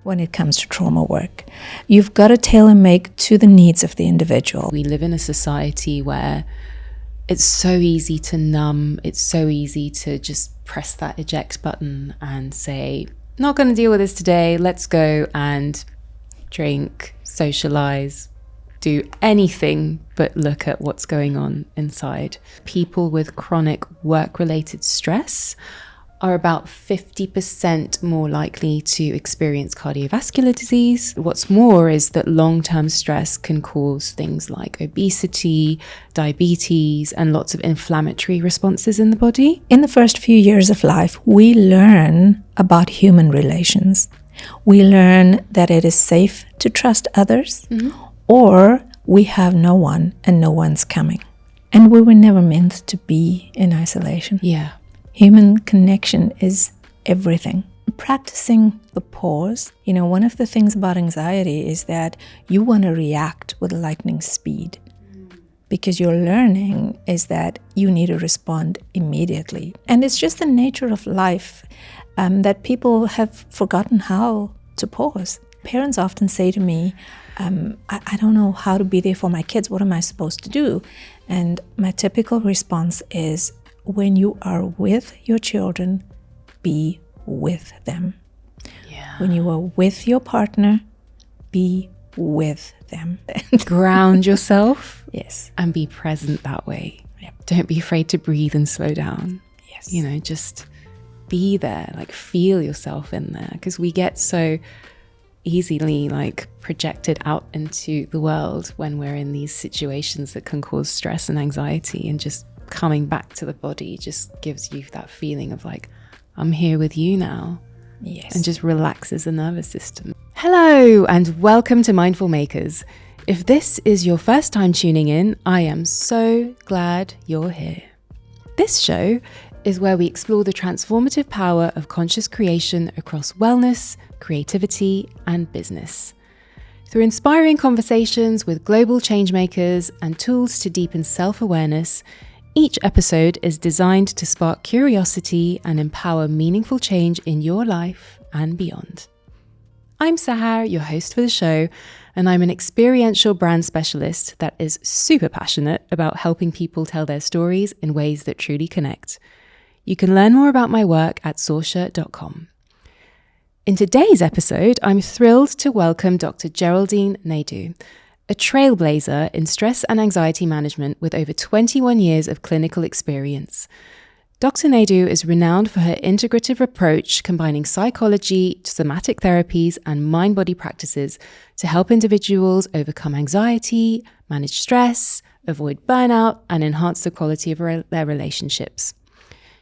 when it comes to trauma work. You've got to tailor-make to the needs of the individual. We live in a society where it's so easy to numb. It's so easy to just press that eject button and say, not going to deal with this today. Let's go and drink, socialize, do anything but look at what's going on inside. People with chronic work-related stress are about 50% more likely to experience cardiovascular disease. What's more is that long-term stress can cause things like obesity, diabetes, and lots of inflammatory responses in the body. In the first few years of life, we learn about human relations. We learn that it is safe to trust others, or we have no one and no one's coming. And we were never meant to be in isolation. Yeah. Human connection is everything. Practicing the pause, one of the things about anxiety is that you want to react with lightning speed, because your learning is that you need to respond immediately. And it's just the nature of life that people have forgotten how to pause. Parents often say to me, I don't know how to be there for my kids. What am I supposed to do? And my typical response is, when you are with your children, be with them. Yeah. When you are with your partner, be with them. Ground yourself. Yes. And be present that way. Yep. Don't be afraid to breathe and slow down. Yes. Just be there, feel yourself in there, because we get so easily projected out into the world when we're in these situations that can cause stress and anxiety, and just coming back to the body just gives you that feeling of I'm here with you now. Yes. And just relaxes the nervous system. Hello and welcome to Mindful Makers. If this is your first time tuning in, I am so glad you're here. This show is where we explore the transformative power of conscious creation across wellness, creativity, and business. Through inspiring conversations with global changemakers and tools to deepen self-awareness, each episode is designed to spark curiosity and empower meaningful change in your life and beyond. I'm Sahar, your host for the show, and I'm an experiential brand specialist that is super passionate about helping people tell their stories in ways that truly connect. You can learn more about my work at sorsha.com. In today's episode, I'm thrilled to welcome Dr. Geraldine Naidoo, a trailblazer in stress and anxiety management with over 21 years of clinical experience. Dr. Naidoo is renowned for her integrative approach, combining psychology, somatic therapies, and mind-body practices to help individuals overcome anxiety, manage stress, avoid burnout, and enhance the quality of their relationships.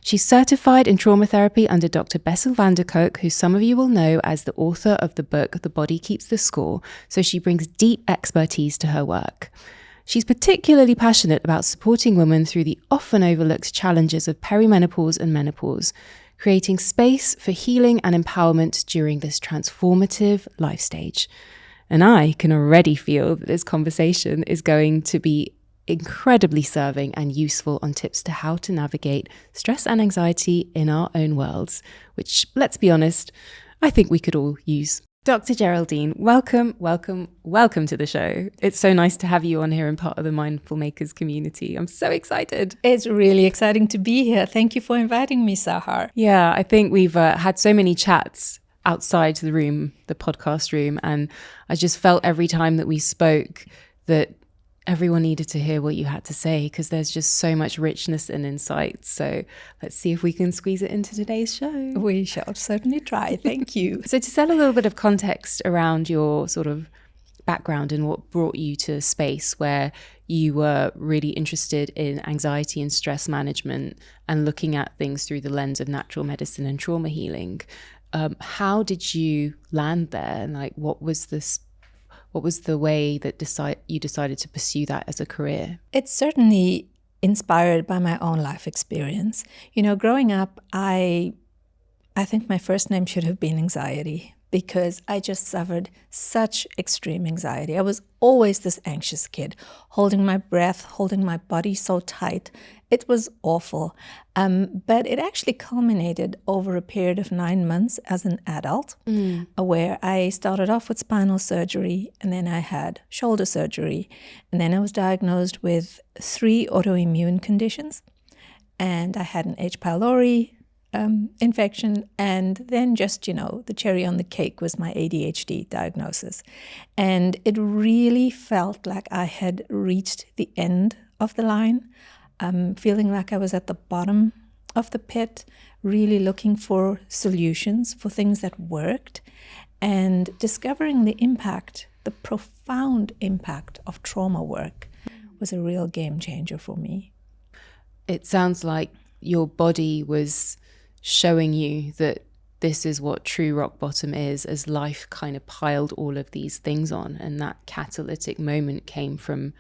She's certified in trauma therapy under Dr. Bessel who some of you will know as the author of the book The Body Keeps the Score, so she brings deep expertise to her work. She's particularly passionate about supporting women through the often overlooked challenges of perimenopause and menopause, creating space for healing and empowerment during this transformative life stage. And I can already feel that this conversation is going to be incredibly serving and useful on tips to how to navigate stress and anxiety in our own worlds, which, let's be honest, I think we could all use. Dr. Geraldine, welcome to the show. It's so nice to have you on here and part of the Mindful Makers community. I'm so excited. It's really exciting to be here. Thank you for inviting me, Sahar. Yeah, I think we've had so many chats outside the room, the podcast room, and I just felt every time that we spoke that everyone needed to hear what you had to say, because there's just so much richness and insight. So let's see if we can squeeze it into today's show. We shall certainly try. Thank you. So to set a little bit of context around your sort of background and what brought you to a space where you were really interested in anxiety and stress management and looking at things through the lens of natural medicine and trauma healing, how did you land there? And what was the way that you decided to pursue that as a career? It's certainly inspired by my own life experience. Growing up, I think my first name should have been anxiety, because I just suffered such extreme anxiety. I was always this anxious kid, holding my breath, holding my body so tight. It was awful. But it actually culminated over a period of 9 months as an adult, where I started off with spinal surgery, and then I had shoulder surgery, and then I was diagnosed with 3 autoimmune conditions, and I had an H. pylori infection, and then just, the cherry on the cake was my ADHD diagnosis. And it really felt like I had reached the end of the line, feeling like I was at the bottom of the pit, really looking for solutions, for things that worked, and discovering the impact, the profound impact of trauma work was a real game changer for me. It sounds like your body was showing you that this is what true rock bottom is, as life kind of piled all of these things on, and that catalytic moment came from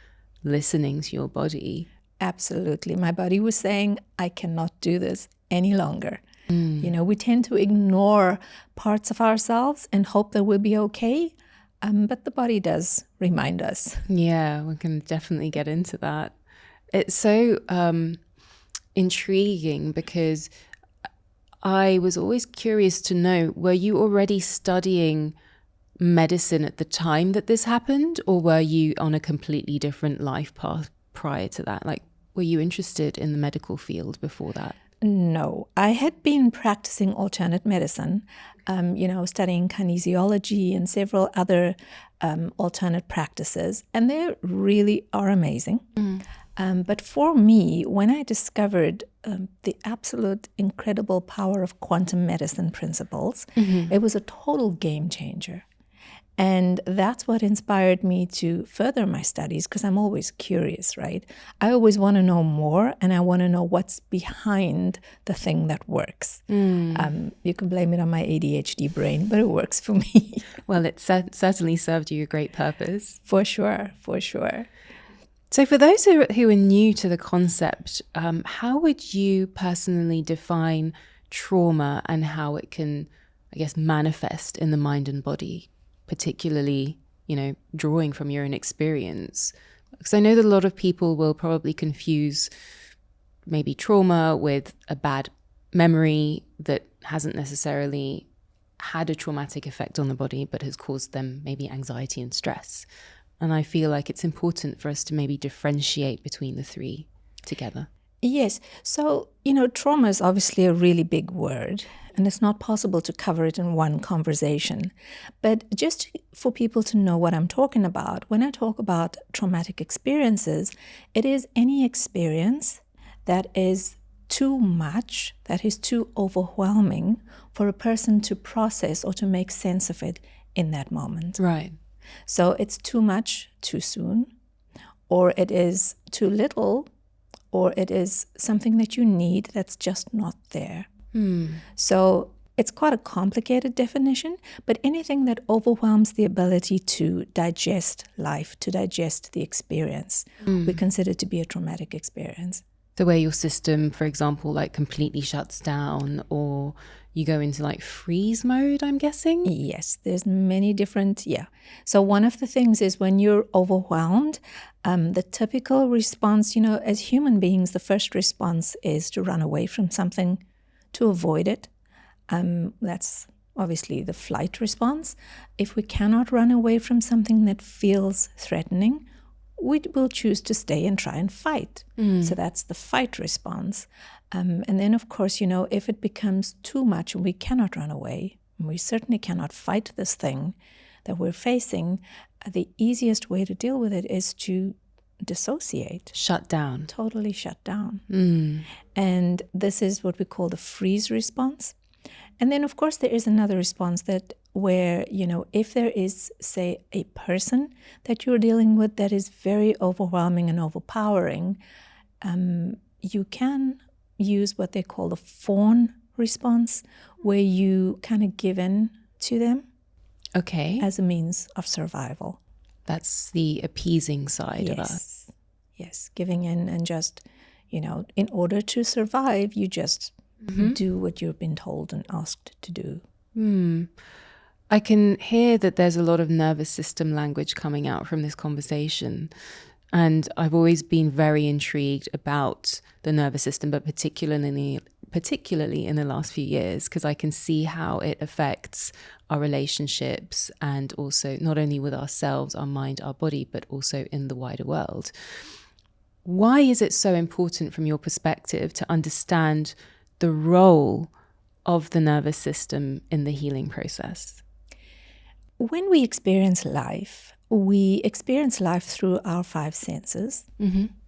listening to your body. Absolutely. My body was saying, I cannot do this any longer. We tend to ignore parts of ourselves and hope that we'll be okay, but the body does remind us. Yeah, we can definitely get into that. It's so intriguing, because I was always curious to know, were you already studying medicine at the time that this happened, or were you on a completely different life path prior to that? Like, were you interested in the medical field before that? No, I had been practicing alternate medicine, studying kinesiology and several other alternate practices, and they really are amazing. But for me, when I discovered the absolute incredible power of quantum medicine principles, it was a total game changer. And that's what inspired me to further my studies, because I'm always curious, right? I always want to know more, and I want to know what's behind the thing that works. You can blame it on my ADHD brain, but it works for me. Well, it certainly served you a great purpose. For sure, for sure. So for those who are new to the concept, how would you personally define trauma and how it can, I guess, manifest in the mind and body, particularly, drawing from your own experience? Because I know that a lot of people will probably confuse maybe trauma with a bad memory that hasn't necessarily had a traumatic effect on the body, but has caused them maybe anxiety and stress. And I feel like it's important for us to maybe differentiate between the three together. Yes. So, trauma is obviously a really big word, and it's not possible to cover it in one conversation. But just for people to know what I'm talking about, when I talk about traumatic experiences, it is any experience that is too much, that is too overwhelming for a person to process or to make sense of it in that moment. Right. So it's too much too soon, or it is too little, or it is something that you need that's just not there. So it's quite a complicated definition, but anything that overwhelms the ability to digest life, to digest the experience, we consider to be a traumatic experience. The way your system, for example, like completely shuts down, or you go into like freeze mode, I'm guessing? Yes, there's many different, So one of the things is when you're overwhelmed, the typical response, as human beings, the first response is to run away from something, to avoid it. That's obviously the flight response. If we cannot run away from something that feels threatening, we will choose to stay and try and fight. So that's the fight response. And then, of course, if it becomes too much and we cannot run away, and we certainly cannot fight this thing that we're facing, the easiest way to deal with it is to dissociate. Shut down. Totally shut down. And this is what we call the freeze response. And then, of course, there is another response where, if there is, say, a person that you're dealing with that is very overwhelming and overpowering, you can use what they call the fawn response, where you kind of give in to them. Okay. As a means of survival. That's the appeasing side of us. Yes, giving in and just, in order to survive, you just do what you've been told and asked to do. I can hear that there's a lot of nervous system language coming out from this conversation. And I've always been very intrigued about the nervous system, but particularly in the last few years, because I can see how it affects our relationships and also not only with ourselves, our mind, our body, but also in the wider world. Why is it so important from your perspective to understand the role of the nervous system in the healing process? When we experience life through our 5 senses,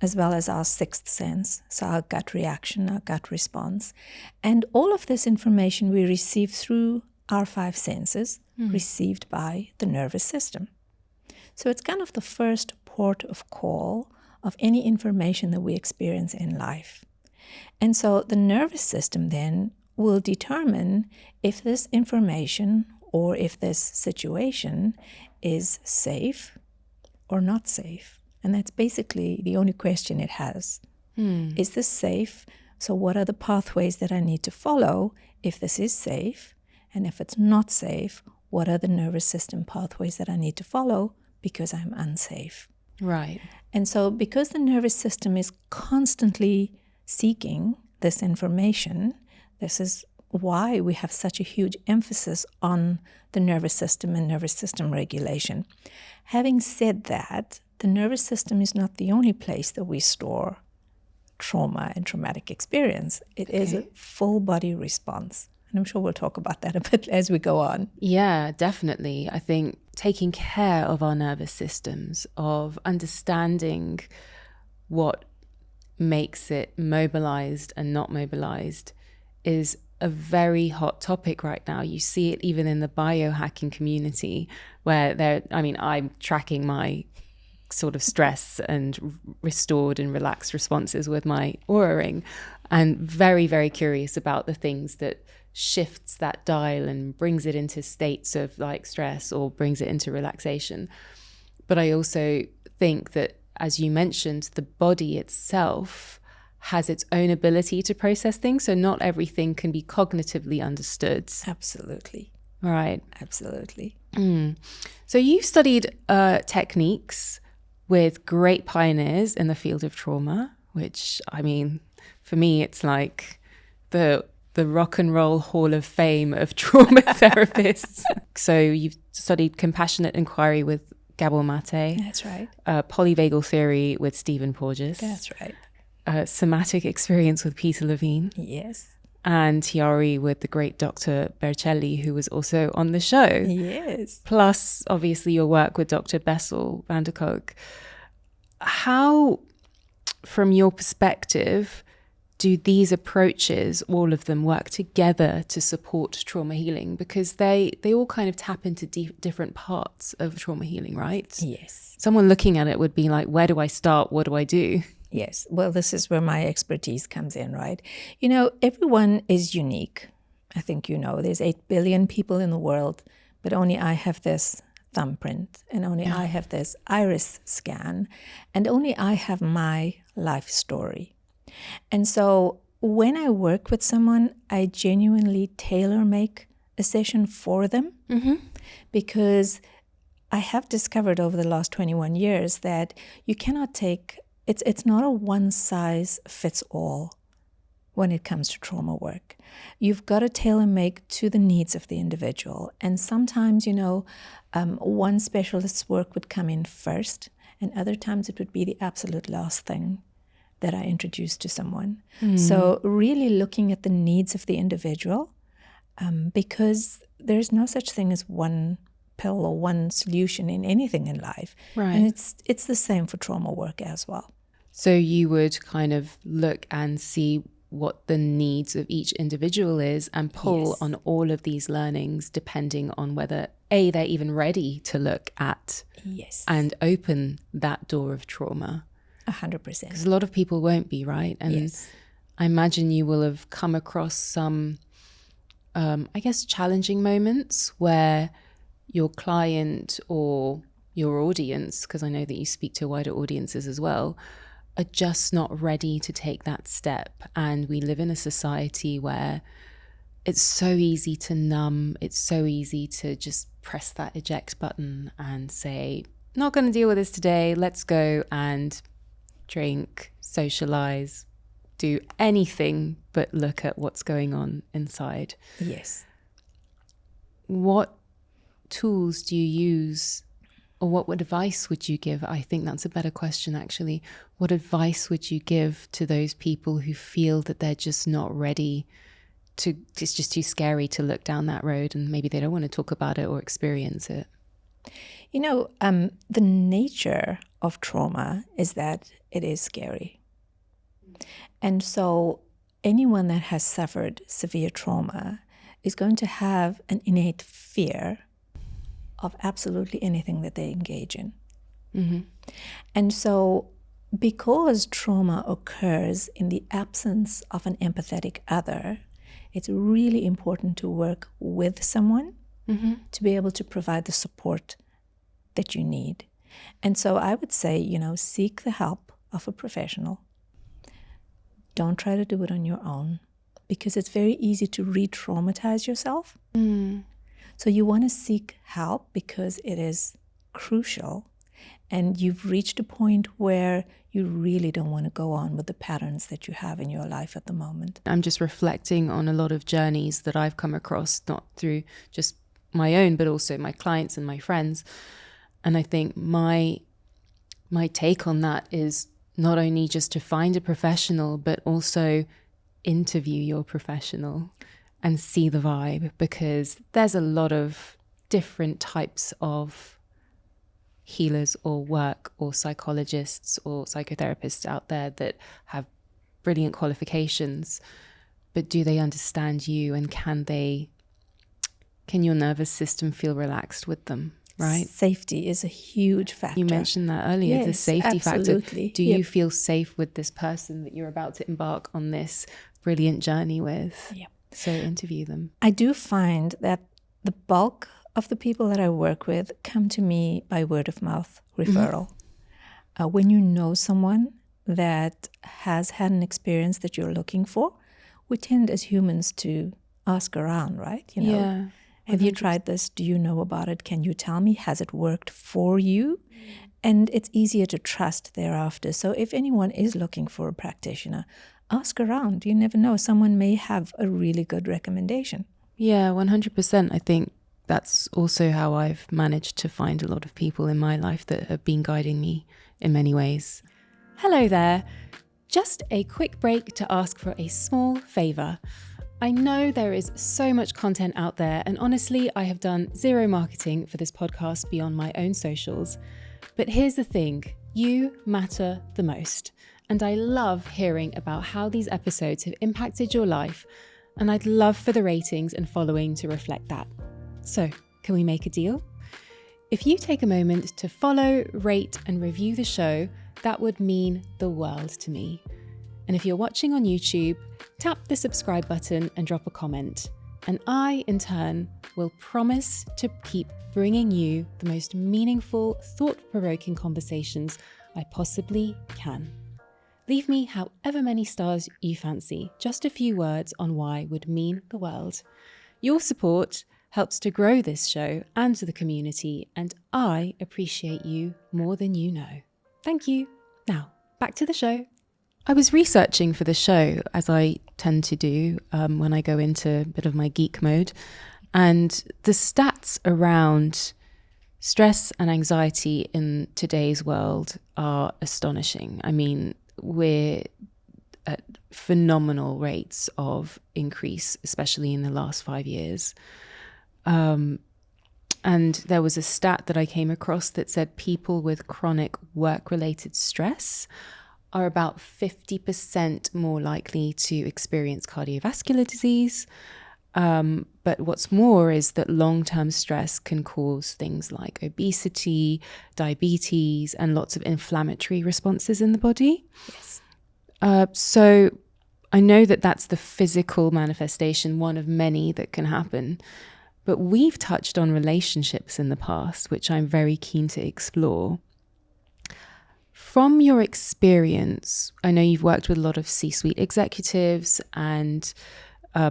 as well as our 6th sense, so our gut reaction, our gut response. And all of this information we receive through our 5 senses, received by the nervous system. So it's kind of the first port of call of any information that we experience in life. And so the nervous system then will determine if this information or if this situation is safe or not safe. And that's basically the only question it has. Is this safe? So what are the pathways that I need to follow if this is safe? And if it's not safe, what are the nervous system pathways that I need to follow because I'm unsafe? Right. And so because the nervous system is constantly seeking this information, this is why we have such a huge emphasis on the nervous system and nervous system regulation. Having said that, the nervous system is not the only place that we store trauma and traumatic experience. It is a full body response. And I'm sure we'll talk about that a bit as we go on. Yeah, definitely. I think taking care of our nervous systems, of understanding what makes it mobilized and not mobilized, is a very hot topic right now. You see it even in the biohacking community where I'm tracking my sort of stress and restored and relaxed responses with my Oura Ring, and very, very curious about the things that shifts that dial and brings it into states of like stress or brings it into relaxation. But I also think that, as you mentioned, the body itself has its own ability to process things. So not everything can be cognitively understood. Absolutely. Right. Absolutely. So you studied techniques with great pioneers in the field of trauma, which, I mean, for me, it's like the rock and roll hall of fame of trauma therapists. So you've studied compassionate inquiry with Gabor Maté. That's right. Polyvagal theory with Stephen Porges. That's right. Somatic experience with Peter Levine. Yes. And Chiari with the great Dr. Bercelli, who was also on the show. Yes. Plus, obviously, your work with Dr. Bessel van der Kolk. How, from your perspective, do these approaches, all of them, work together to support trauma healing? Because they all kind of tap into different parts of trauma healing, right? Yes. Someone looking at it would be like, where do I start? What do I do? Yes. Well, this is where my expertise comes in, right? You know, everyone is unique. I think you know, there's 8 billion people in the world, but only I have this thumbprint, and only I have this iris scan, and only I have my life story. And so when I work with someone, I genuinely tailor-make a session for them, because I have discovered over the last 21 years that you cannot take, it's not a one-size-fits-all when it comes to trauma work. You've got to tailor-make to the needs of the individual. And sometimes, one specialist's work would come in first, and other times it would be the absolute last thing that I introduce to someone. So really looking at the needs of the individual, because there's no such thing as one pill or one solution in anything in life. Right. And it's the same for trauma work as well. So you would kind of look and see what the needs of each individual is and pull on all of these learnings depending on whether A, they're even ready to look at and open that door of trauma. 100%. Because a lot of people won't be, right? And I imagine you will have come across some, challenging moments where your client or your audience, because I know that you speak to wider audiences as well, are just not ready to take that step. And we live in a society where it's so easy to numb. It's so easy to just press that eject button and say, not going to deal with this today. Let's go and drink, socialize, do anything but look at what's going on inside. Yes. What tools do you use, or what advice would you give? I think that's a better question, actually. What advice would you give to those people who feel that they're just not ready to, it's just too scary to look down that road, and maybe they don't want to talk about it or experience it? You know, the nature of trauma is that it is scary. And so anyone that has suffered severe trauma is going to have an innate fear of absolutely anything that they engage in. Mm-hmm. And so because trauma occurs in the absence of an empathetic other, it's really important to work with someone Mm-hmm. to be able to provide the support that you need. And so I would say, you know, seek the help of a professional. Don't try to do it on your own, because it's very easy to re-traumatize yourself. Mm. So you want to seek help because it is crucial, and you've reached a point where you really don't want to go on with the patterns that you have in your life at the moment. I'm just reflecting on a lot of journeys that I've come across, not through just my own, but also my clients and my friends. And I think my take on that is not only just to find a professional, but also interview your professional and see the vibe, because there's a lot of different types of healers or work or psychologists or psychotherapists out there that have brilliant qualifications, but do they understand you, and can your nervous system feel relaxed with them, right? Safety is a huge factor. You mentioned that earlier, the Yes, safety absolutely. factor. Do you feel safe with this person that you're about to embark on this brilliant journey with? Yep. So interview them. I do find that the bulk of the people that I work with come to me by word of mouth referral. Mm-hmm. When you know someone that has had an experience that you're looking for, we tend as humans to ask around, right? You know, Yeah. have you tried this? Do you know about it? Can you tell me? Has it worked for you? And it's easier to trust thereafter. So if anyone is looking for a practitioner, ask around. You never know. Someone may have a really good recommendation. Yeah, 100%. I think that's also how I've managed to find a lot of people in my life that have been guiding me in many ways. Hello there. Just a quick break to ask for a small favour. I know there is so much content out there, and honestly, I have done zero marketing for this podcast beyond my own socials. But here's the thing, you matter the most. And I love hearing about how these episodes have impacted your life, and I'd love for the ratings and following to reflect that. So, can we make a deal? If you take a moment to follow, rate, and review the show, that would mean the world to me. And if you're watching on YouTube, tap the subscribe button and drop a comment. And I, in turn, will promise to keep bringing you the most meaningful, thought-provoking conversations I possibly can. Leave me however many stars you fancy. Just a few words on why would mean the world. Your support helps to grow this show and the community, and I appreciate you more than you know. Thank you. Now, back to the show. I was researching for the show, as I tend to do when I go into a bit of my geek mode, and the stats around stress and anxiety in today's world are astonishing. I mean, we're at phenomenal rates of increase, especially in the last 5 years. And there was a stat that I came across that said people with chronic work-related stress are about 50% more likely to experience cardiovascular disease. But what's more is that long-term stress can cause things like obesity, diabetes, and lots of inflammatory responses in the body. Yes. So I know that that's the physical manifestation, one of many that can happen. But we've touched on relationships in the past, which I'm very keen to explore. From your experience, I know you've worked with a lot of C-suite executives and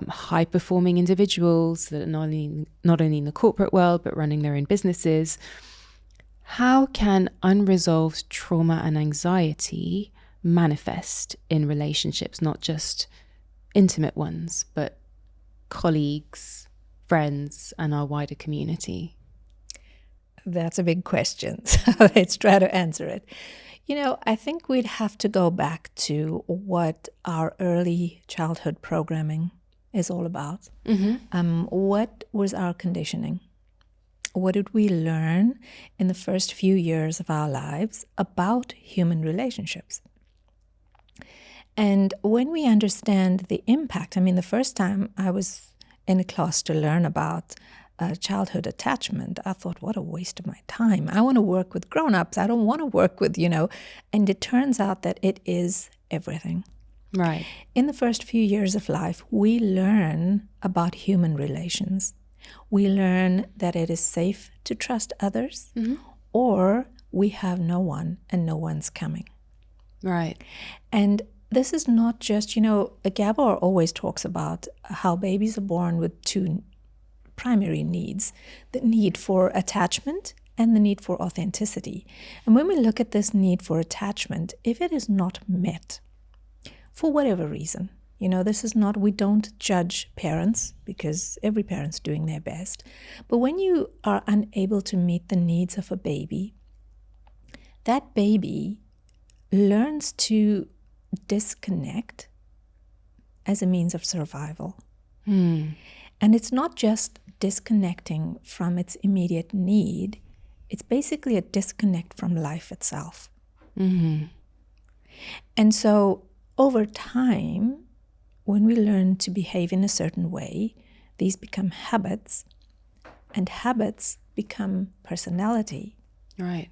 high performing individuals that are not only in the corporate world but running their own businesses. How can unresolved trauma and anxiety manifest in relationships, not just intimate ones, but colleagues, friends, and our wider community? That's a big question. So let's try to answer it. I think we'd have to go back to what our early childhood programming is all about. What was our conditioning? What did we learn in the first few years of our lives about human relationships? And when we understand the impact, the first time I was in a class to learn about childhood attachment, I thought, what a waste of my time. I want to work with grown-ups. I don't want to work with, and it turns out that it is everything. Right. In the first few years of life, we learn about human relations. We learn that it is safe to trust others, or we have no one and no one's coming. Right. And this is not just, Gabor always talks about how babies are born with two primary needs, the need for attachment and the need for authenticity. And when we look at this need for attachment, if it is not met, for whatever reason, this is not, we don't judge parents because every parent's doing their best. But when you are unable to meet the needs of a baby, that baby learns to disconnect as a means of survival. And it's not just disconnecting from its immediate need, it's basically a disconnect from life itself. And so over time, when we learn to behave in a certain way, these become habits, and habits become personality. Right.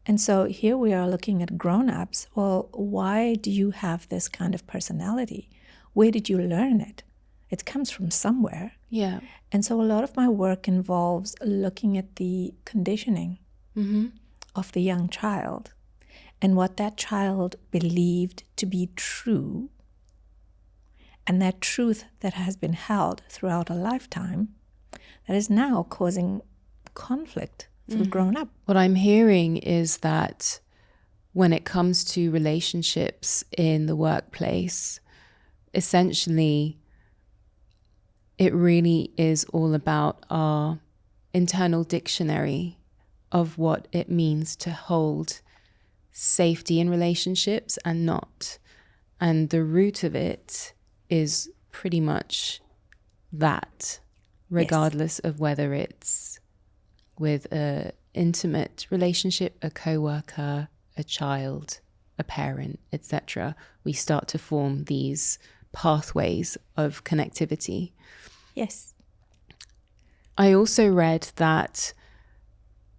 And so here we are looking at grown-ups. Well, why do you have this kind of personality? Where did you learn it? It comes from somewhere. Yeah. And so a lot of my work involves looking at the conditioning of the young child and what that child believed to be true, and that truth that has been held throughout a lifetime that is now causing conflict for the grown up. What I'm hearing is that when it comes to relationships in the workplace, essentially, it really is all about our internal dictionary of what it means to hold safety in relationships and not. And the root of it is pretty much that, regardless of whether it's with an intimate relationship, a co-worker, a child, a parent, etc. We start to form these pathways of connectivity. Yes. I also read that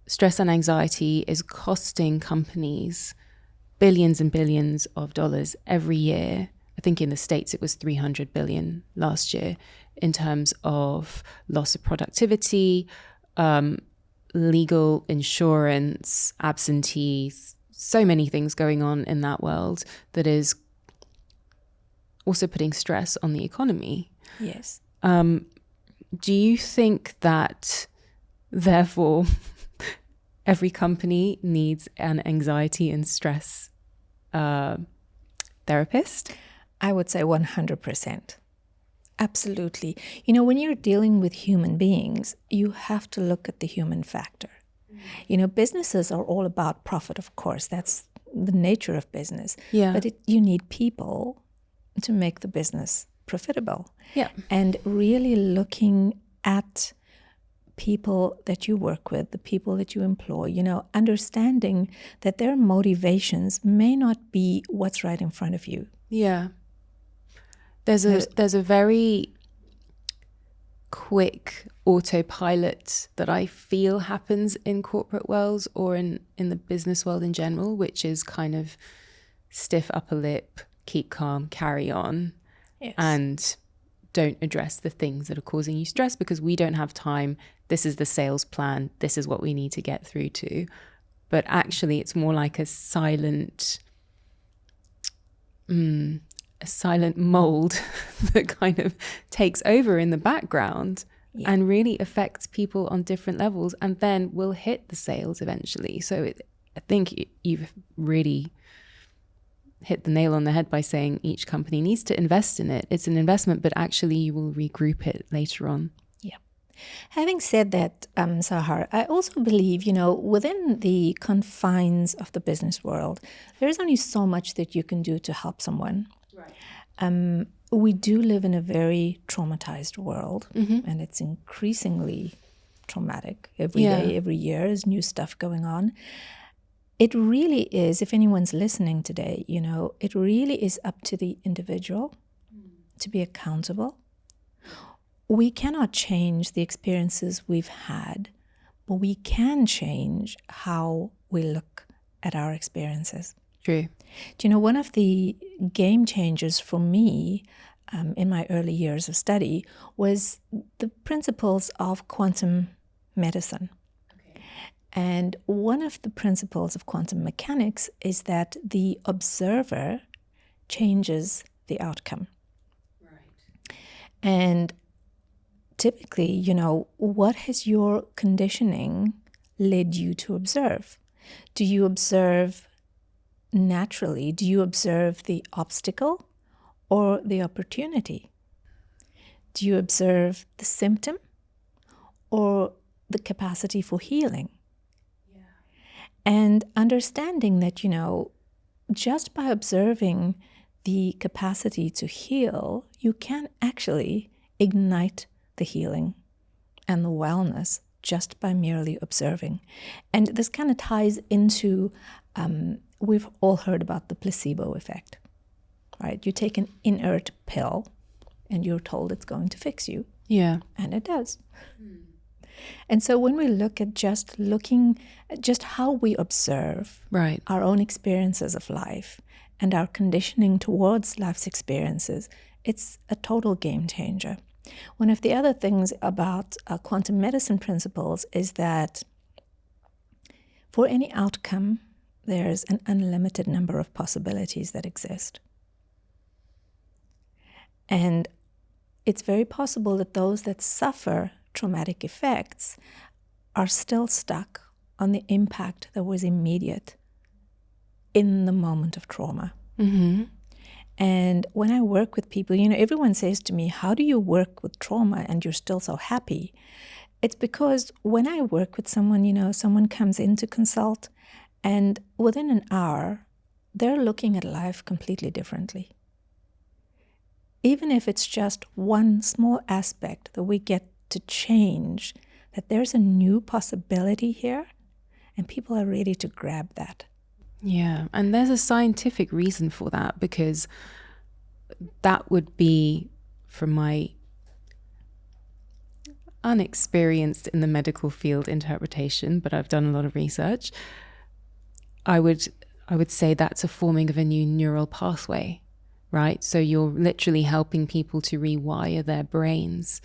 stress and anxiety is costing companies billions and billions of dollars every year. I think in the States it was 300 billion last year in terms of loss of productivity, legal insurance, absentees, so many things going on in that world that is also putting stress on the economy. Yes. Do you think that, therefore, every company needs an anxiety and stress therapist? I would say 100%. Absolutely. You know, when you're dealing with human beings, you have to look at the human factor. You know, businesses are all about profit, of course. That's the nature of business. Yeah. But you need people to make the business profitable. Yeah. And really looking at people that you work with, the people that you employ, you know, understanding that their motivations may not be what's right in front of you. Yeah. There's a very quick autopilot that I feel happens in corporate worlds or in the business world in general, which is kind of stiff upper lip, keep calm, carry on, Yes. and don't address the things that are causing you stress because we don't have time. This is the sales plan. This is what we need to get through to. But actually, it's more like a silent a silent mold that kind of takes over in the background and really affects people on different levels, and then will hit the sales eventually. So I think you've really hit the nail on the head by saying each company needs to invest in it. It's an investment, but actually you will regroup it later on. Yeah. Having said that, Sahar, I also believe, within the confines of the business world, there's only so much that you can do to help someone. Right. We do live in a very traumatized world, and it's increasingly traumatic. Every day, every year is new stuff going on. It really is, if anyone's listening today, it really is up to the individual to be accountable. We cannot change the experiences we've had, but we can change how we look at our experiences. True. Do one of the game changers for me in my early years of study was the principles of quantum medicine. And one of the principles of quantum mechanics is that the observer changes the outcome. Right. And typically, what has your conditioning led you to observe? Do you observe naturally? Do you observe the obstacle or the opportunity? Do you observe the symptom or the capacity for healing? And understanding that, just by observing the capacity to heal, you can actually ignite the healing and the wellness just by merely observing. And this kind of ties into, we've all heard about the placebo effect, right? You take an inert pill and you're told it's going to fix you. Yeah. And it does. And so when we look at just how we observe our own experiences of life and our conditioning towards life's experiences, it's a total game changer. One of the other things about quantum medicine principles is that for any outcome, there's an unlimited number of possibilities that exist. And it's very possible that those that suffer traumatic effects are still stuck on the impact that was immediate in the moment of trauma. Mm-hmm. And when I work with people, everyone says to me, how do you work with trauma and you're still so happy? It's because when I work with someone, someone comes in to consult, and within an hour, they're looking at life completely differently. Even if it's just one small aspect that we get to change, that there's a new possibility here, and people are ready to grab that. Yeah, and there's a scientific reason for that, because that would be, from my unexperienced in the medical field interpretation, but I've done a lot of research, I would say that's a forming of a new neural pathway, right? So you're literally helping people to rewire their brains,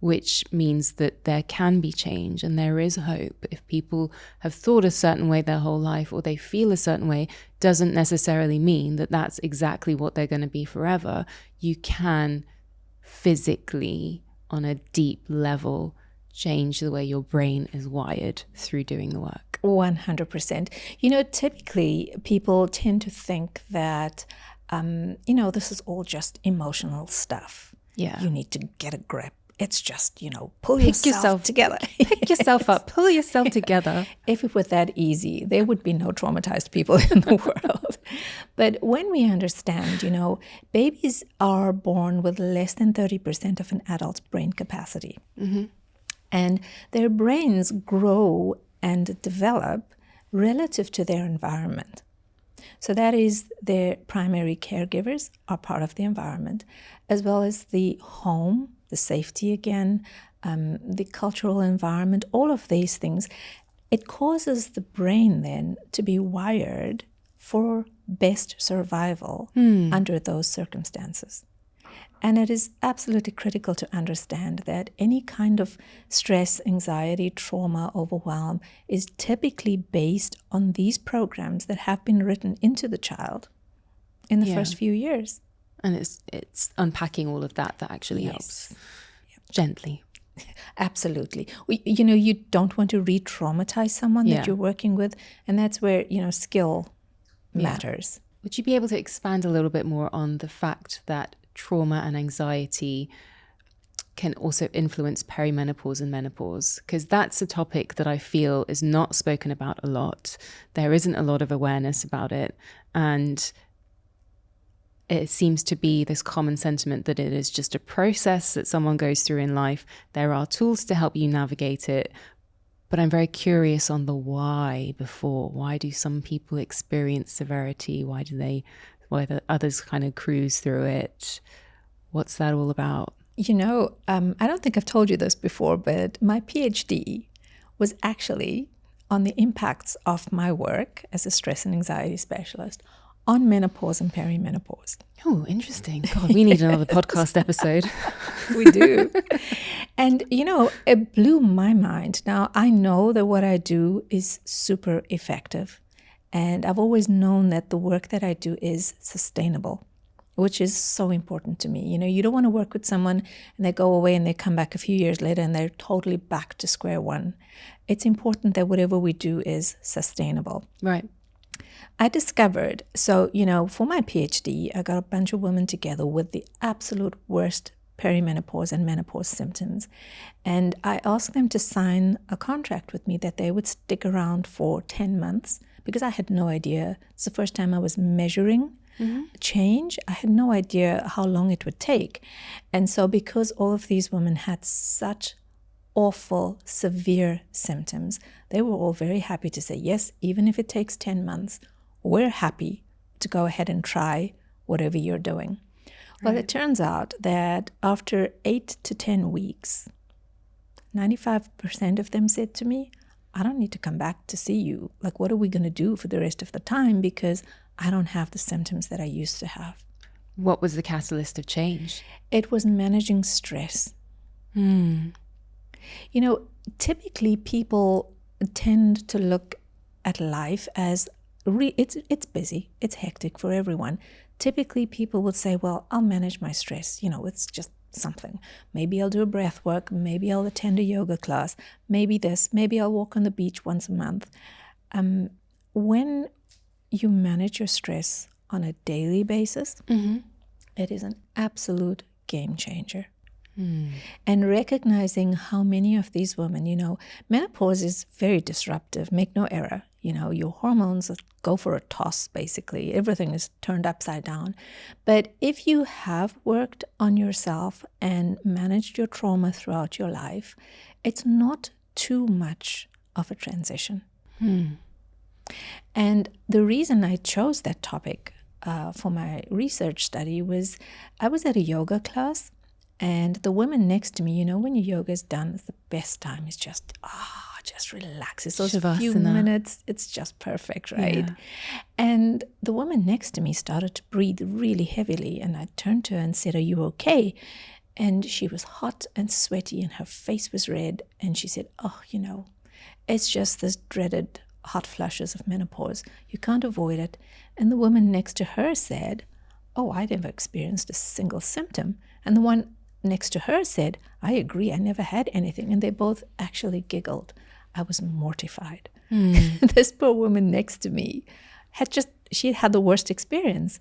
which means that there can be change and there is hope. If people have thought a certain way their whole life, or they feel a certain way, doesn't necessarily mean that that's exactly what they're going to be forever. You can physically, on a deep level, change the way your brain is wired through doing the work. 100%. Typically people tend to think that, this is all just emotional stuff. Yeah. You need to get a grip. It's just, pull yourself together. Pick yourself up, pull yourself together. If it were that easy, there would be no traumatized people in the world. But when we understand, babies are born with less than 30% of an adult's brain capacity. Mm-hmm. And their brains grow and develop relative to their environment. So that is, their primary caregivers are part of the environment, as well as the home, the safety again, the cultural environment, all of these things. It causes the brain then to be wired for best survival under those circumstances. And it is absolutely critical to understand that any kind of stress, anxiety, trauma, overwhelm is typically based on these programs that have been written into the child in the first few years. And it's unpacking all of that actually helps. Gently. Absolutely. You don't want to re-traumatize someone that you're working with, and that's where, skill matters. Would you be able to expand a little bit more on the fact that trauma and anxiety can also influence perimenopause and menopause? Because that's a topic that I feel is not spoken about a lot. There isn't a lot of awareness about it. And it seems to be this common sentiment that it is just a process that someone goes through in life. There are tools to help you navigate it. But I'm very curious on the why before. Why do some people experience severity? Why do others kind of cruise through it? What's that all about? I don't think I've told you this before, but my PhD was actually on the impacts of my work as a stress and anxiety specialist on menopause and perimenopause. Oh, interesting. God, we need another podcast episode. We do. And, it blew my mind. Now, I know that what I do is super effective. And I've always known that the work that I do is sustainable, which is so important to me. You don't want to work with someone and they go away and they come back a few years later and they're totally back to square one. It's important that whatever we do is sustainable. Right. I discovered, for my PhD, I got a bunch of women together with the absolute worst perimenopause and menopause symptoms. And I asked them to sign a contract with me that they would stick around for 10 months because I had no idea. It's the first time I was measuring change. I had no idea how long it would take. And so because all of these women had such awful, severe symptoms, they were all very happy to say, yes, even if it takes 10 months, we're happy to go ahead and try whatever you're doing. Well, it turns out that after 8 to 10 weeks, 95% of them said to me, I don't need to come back to see you. Like, what are we going to do for the rest of the time? Because I don't have the symptoms that I used to have. What was the catalyst of change? It was managing stress. Typically people tend to look at life as it's busy, it's hectic for everyone. Typically people would say, well, I'll manage my stress. It's just something. Maybe I'll do a breath work. Maybe I'll attend a yoga class. Maybe this. Maybe I'll walk on the beach once a month. When you manage your stress on a daily basis, it is an absolute game changer. And recognizing how many of these women, menopause is very disruptive, make no error. Your hormones go for a toss, basically. Everything is turned upside down. But if you have worked on yourself and managed your trauma throughout your life, it's not too much of a transition. And the reason I chose that topic for my research study was I was at a yoga class. And the woman next to me, when your yoga is done, it's the best time. It's just relax. It's those few minutes. It's just perfect, right? Yeah. And the woman next to me started to breathe really heavily. And I turned to her and said, are you okay? And she was hot and sweaty and her face was red. And she said, it's just this dreaded hot flushes of menopause. You can't avoid it. And the woman next to her said, oh, I never experienced a single symptom. And the one next to her said, I agree, I never had anything. And they both actually giggled. I was mortified. This poor woman next to me she had the worst experience.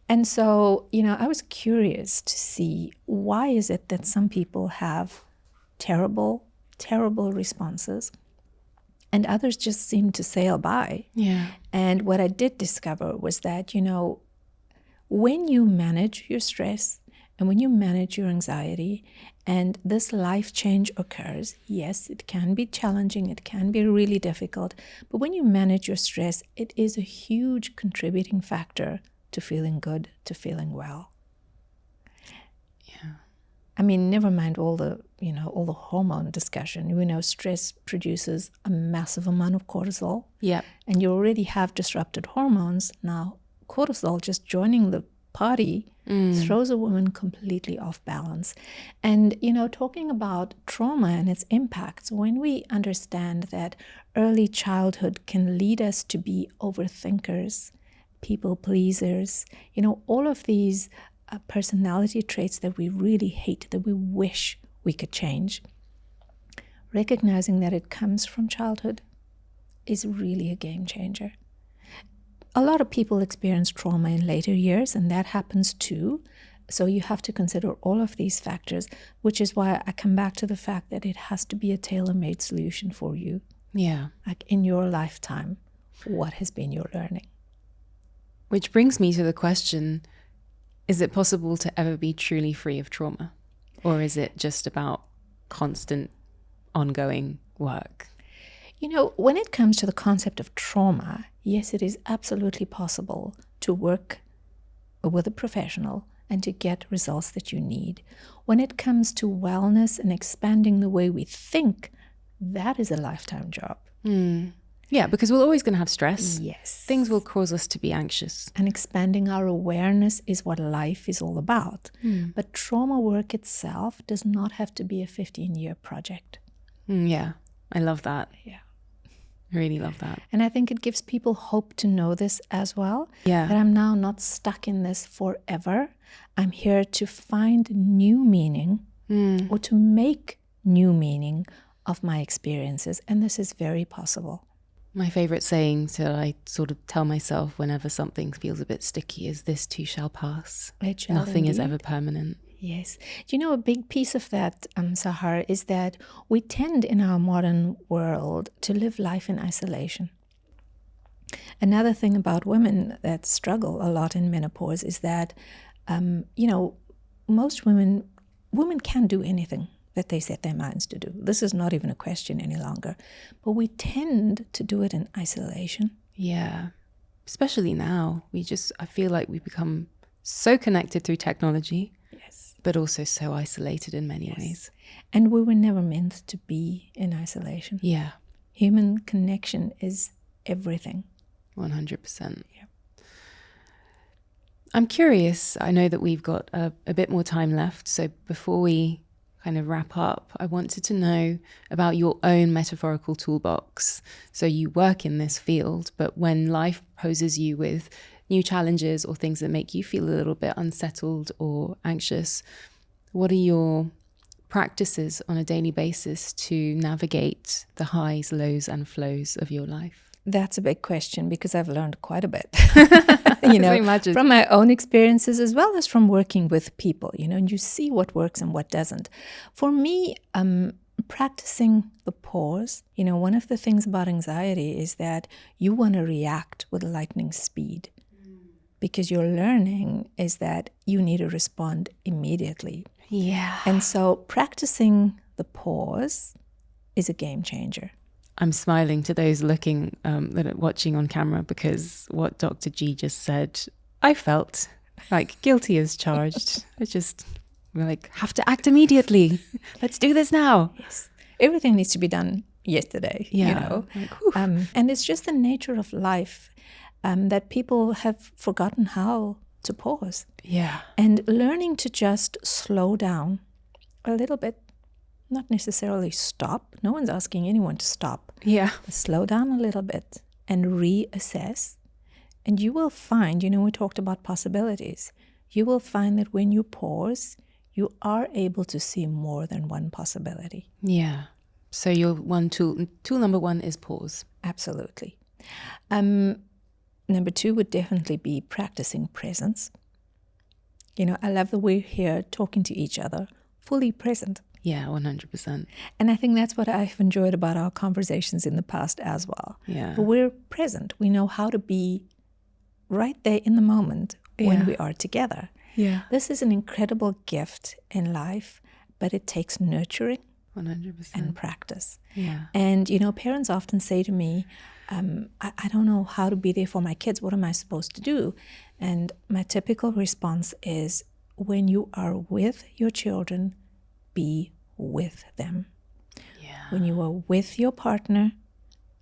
And so, I was curious to see why is it that some people have terrible, terrible responses and others just seem to sail by. Yeah. And what I did discover was that, when you manage your stress and when you manage your anxiety and this life change occurs, yes, it can be challenging, it can be really difficult, but when you manage your stress, it is a huge contributing factor to feeling good, to feeling well. Yeah. I mean, never mind all the hormone discussion. We know stress produces a massive amount of cortisol. Yeah. And you already have disrupted hormones. Now, cortisol just joining the party throws a woman completely off balance. And, talking about trauma and its impacts, when we understand that early childhood can lead us to be overthinkers, people pleasers, all of these personality traits that we really hate, that we wish we could change, recognizing that it comes from childhood is really a game changer. A lot of people experience trauma in later years, and that happens too. So you have to consider all of these factors, which is why I come back to the fact that it has to be a tailor-made solution for you. Yeah. Like in your lifetime, what has been your learning? Which brings me to the question, is it possible to ever be truly free of trauma? Or is it just about constant, ongoing work? You know, when it comes to the concept of trauma, yes, it is absolutely possible to work with a professional and to get results that you need. When it comes to wellness and expanding the way we think, that is a lifetime job. Yeah, because we're always going to have stress. Yes. Things will cause us to be anxious. And expanding our awareness is what life is all about. But trauma work itself does not have to be a 15-year project. Yeah, I love that. Yeah. I really love that. And I think it gives people hope to know this as well. Yeah. That I'm now not stuck in this forever. I'm here to find new meaning or to make new meaning of my experiences. And this is very possible. My favorite saying that I sort of tell myself whenever something feels a bit sticky is, this too shall pass. It shall Nothing is indeed. ever permanent. Yes. Do you know a big piece of that, Sahar, is that we tend in our modern world to live life in isolation. Another thing about women that struggle a lot in menopause is that, most women can do anything that they set their minds to do. This is not even a question any longer. But we tend to do it in isolation. Yeah. Especially now. I feel like we've become so connected through technology. Yes. But also so isolated in many ways. And we were never meant to be in isolation. Yeah. Human connection is everything. 100%. Yeah. I'm curious. I know that we've got a bit more time left. So before we kind of wrap up, I wanted to know about your own metaphorical toolbox. So you work in this field, but when life poses you with new challenges or things that make you feel a little bit unsettled or anxious, what are your practices on a daily basis to navigate the highs, lows, and flows of your life? That's a big question because I've learned quite a bit, Imagine. from my own experiences as well as from working with people, and you see what works and what doesn't. For me, practicing the pause, one of the things about anxiety is that you want to react with lightning speed because your learning is that you need to respond immediately. Yeah. And so practicing the pause is a game changer. I'm smiling to those looking, that are watching on camera, because what Dr. G just said, I felt like guilty as charged. We're have to act immediately. Let's do this now. Yes. Everything needs to be done yesterday, Yeah. And it's just the nature of life that people have forgotten how to pause. Yeah. And learning to just slow down a little bit. Not necessarily stop. No one's asking anyone to stop. Yeah. But slow down a little bit and reassess. And you will find, we talked about possibilities. You will find that when you pause, you are able to see more than one possibility. Yeah. So your tool number one is pause. Absolutely. Number two would definitely be practicing presence. I love that we're here talking to each other, fully present. Yeah, 100%. And I think that's what I've enjoyed about our conversations in the past as well. Yeah. But we're present. We know how to be right there in the moment when we are together. Yeah. This is an incredible gift in life, but it takes nurturing 100%. and practice. Yeah. And, parents often say to me, I don't know how to be there for my kids. What am I supposed to do? And my typical response is, when you are with your children, be with them. Yeah. When you are with your partner,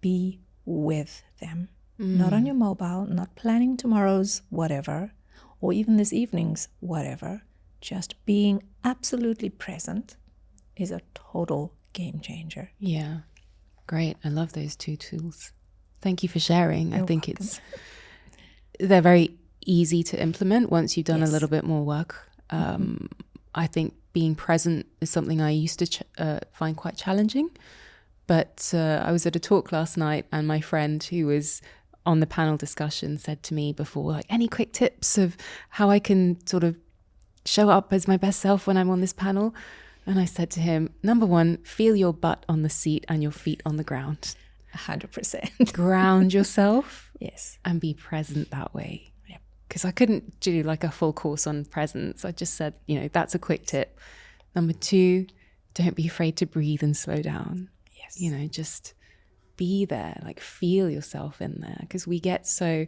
be with them. Not on your mobile, not planning tomorrow's whatever, or even this evening's whatever. Just being absolutely present is a total game changer. Yeah. Great. I love those two tools. Thank you for sharing. You're I think welcome. they're very easy to implement once you've done a Yes. little bit more work. I think being present is something I used to find quite challenging. But I was at a talk last night, and my friend who was on the panel discussion said to me before, like, any quick tips of how I can sort of show up as my best self when I'm on this panel? And I said to him, number one, feel your butt on the seat and your feet on the ground. 100%. Ground yourself. Yes. And be present that way. Yep. Because I couldn't do like a full course on presence. I just said, that's a quick tip. Number two, don't be afraid to breathe and slow down. Yes. Just be there, like feel yourself in there, because we get so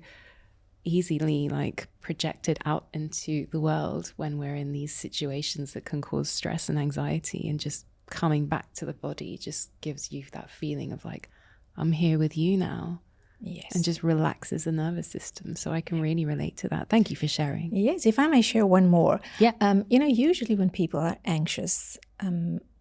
easily like projected out into the world when we're in these situations that can cause stress and anxiety, and just coming back to the body just gives you that feeling of like, I'm here with you now. Yes. And just relaxes the nervous system. So I can really relate to that. Thank you for sharing. Yes, if I may share one more. Yeah. Usually when people are anxious,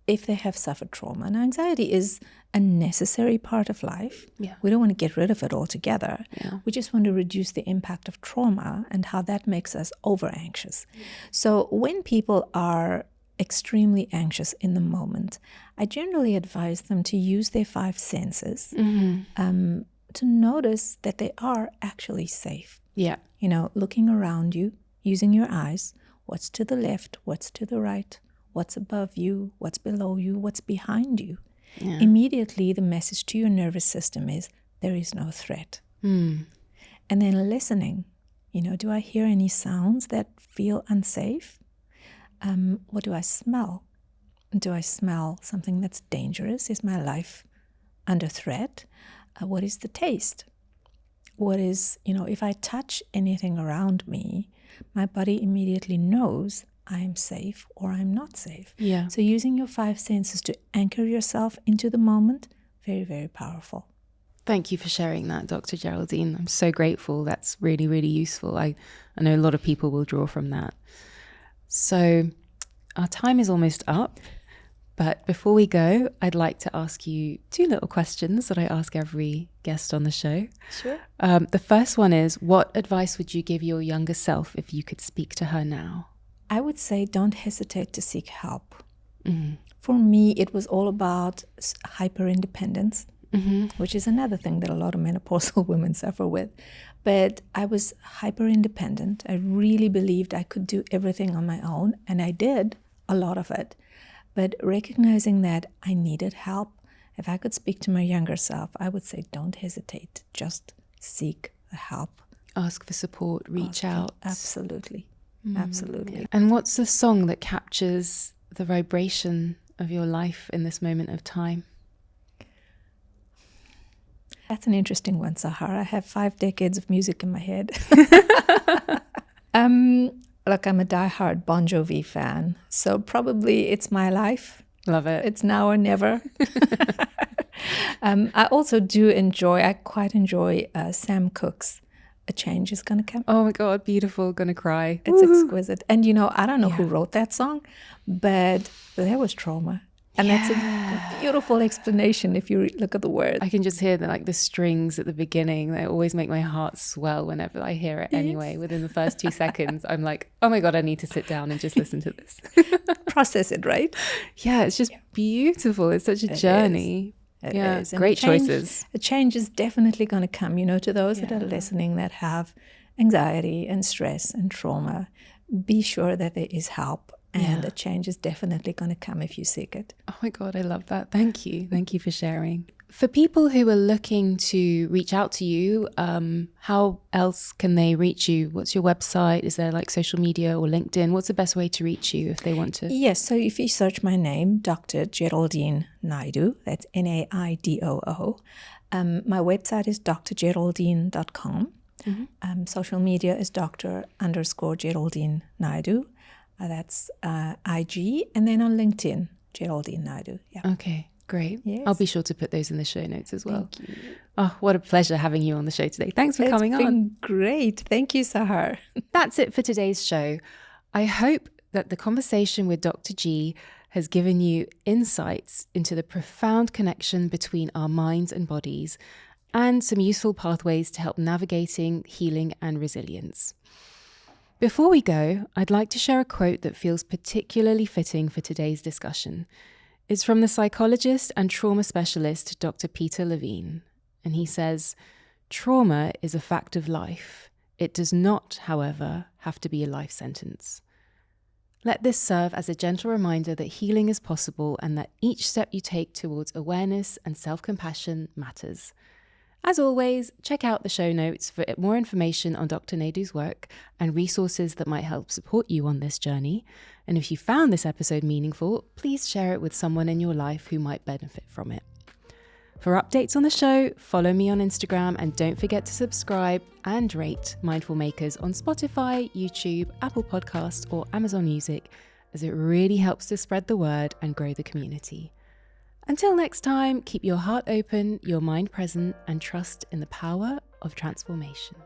if they have suffered trauma, and anxiety is a necessary part of life. Yeah. We don't want to get rid of it altogether. Yeah. We just want to reduce the impact of trauma and how that makes us over anxious. So when people are extremely anxious in the moment, I generally advise them to use their 5 senses to notice that they are actually safe. Yeah. Looking around you, using your eyes, what's to the left, what's to the right, what's above you, what's below you, what's behind you. Yeah. Immediately, the message to your nervous system is, there is no threat. And then listening, do I hear any sounds that feel unsafe? What do I smell? Do I smell something that's dangerous? Is my life under threat? What is the taste? What is, if I touch anything around me, my body immediately knows I'm safe or I'm not safe. Yeah. So using your 5 senses to anchor yourself into the moment, very, very powerful. Thank you for sharing that, Dr. Geraldine. I'm so grateful. That's really, really useful. I know a lot of people will draw from that. So our time is almost up. But before we go, I'd like to ask you 2 little questions that I ask every guest on the show. Sure. The first one is, what advice would you give your younger self if you could speak to her now? I would say don't hesitate to seek help. For me, it was all about hyper-independence, which is another thing that a lot of menopausal women suffer with. But I was hyper-independent. I really believed I could do everything on my own, and I did a lot of it. But recognizing that I needed help, if I could speak to my younger self, I would say don't hesitate. Just seek the help. Ask for support, reach out. Absolutely. Absolutely. And what's the song that captures the vibration of your life in this moment of time? That's an interesting one, Sahar. I have 5 decades of music in my head. Look, I'm a diehard Bon Jovi fan, so probably It's My Life. Love it. It's now or never. I also I quite enjoy Sam Cooke's A Change Is Gonna Come. Oh my God, beautiful, gonna cry. It's exquisite. And I don't know who wrote that song, but there was trauma. And that's a beautiful explanation if you look at the words. I can just hear the strings at the beginning. They always make my heart swell whenever I hear it anyway. Within the first 2 seconds, I'm like, oh my God, I need to sit down and just listen to this. Process it, right? Yeah, it's just beautiful. It's such a journey. It is. And Great choices. A change is definitely going to come, to those that are listening that have anxiety and stress and trauma. Be sure that there is help. And a change is definitely going to come if you seek it. Oh my God, I love that. Thank you. Thank you for sharing. For people who are looking to reach out to you, how else can they reach you? What's your website? Is there social media or LinkedIn? What's the best way to reach you if they want to? Yes, so if you search my name, Dr. Geraldine Naidoo, that's Naidoo. My website is drgeraldine.com. Social media is Dr._Geraldine Naidoo. That's IG, and then on LinkedIn, Geraldine Naidoo. Yeah. Okay, great. Yes. I'll be sure to put those in the show notes as well. Thank you. Oh, what a pleasure having you on the show today. Thanks for coming on. It's been great. Thank you, Sahar. That's it for today's show. I hope that the conversation with Dr. G has given you insights into the profound connection between our minds and bodies, and some useful pathways to help navigating healing and resilience. Before we go, I'd like to share a quote that feels particularly fitting for today's discussion. It's from the psychologist and trauma specialist, Dr. Peter Levine. And he says, "Trauma is a fact of life. It does not, however, have to be a life sentence." Let this serve as a gentle reminder that healing is possible and that each step you take towards awareness and self-compassion matters. As always, check out the show notes for more information on Dr. Naidoo's work and resources that might help support you on this journey. And if you found this episode meaningful, please share it with someone in your life who might benefit from it. For updates on the show, follow me on Instagram and don't forget to subscribe and rate Mindful Makers on Spotify, YouTube, Apple Podcasts, or Amazon Music, as it really helps to spread the word and grow the community. Until next time, keep your heart open, your mind present, and trust in the power of transformation.